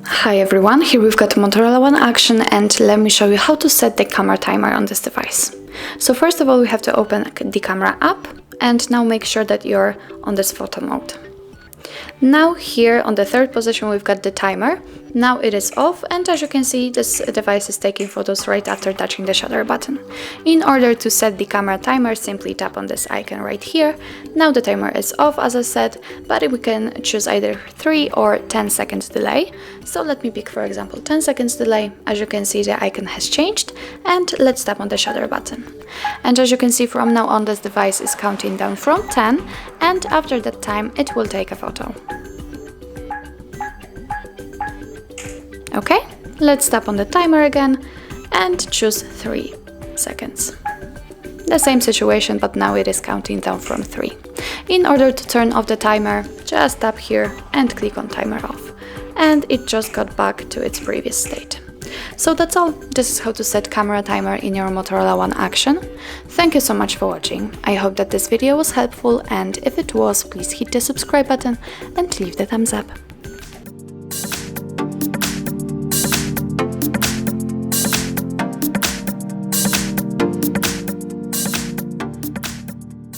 Hi everyone, here we've got Motorola One Action, and let me show you how to set the camera timer on this device. So first of all, we have to open the camera app, and now make sure that you're on this photo mode. Now here on the third position we've got the timer. Now it is off, and as you can see, this device is taking photos right after touching the shutter button. In order to set the camera timer, simply tap on this icon right here. Now the timer is off, as I said, but we can choose either 3 or 10 seconds delay. So let me pick, for example, 10 seconds delay. As you can see, the icon has changed, and let's tap on the shutter button. And as you can see, from now on this device is counting down from 10, and after that time it will take a photo. Okay, let's tap on the timer again and choose 3 seconds. The same situation, but now it is counting down from 3. In order to turn off the timer, just tap here and click on timer off. And it just got back to its previous state. So that's all. This is how to set camera timer in your Motorola One Action. Thank you so much for watching. I hope that this video was helpful, and if it was, please hit the subscribe button and leave the thumbs up.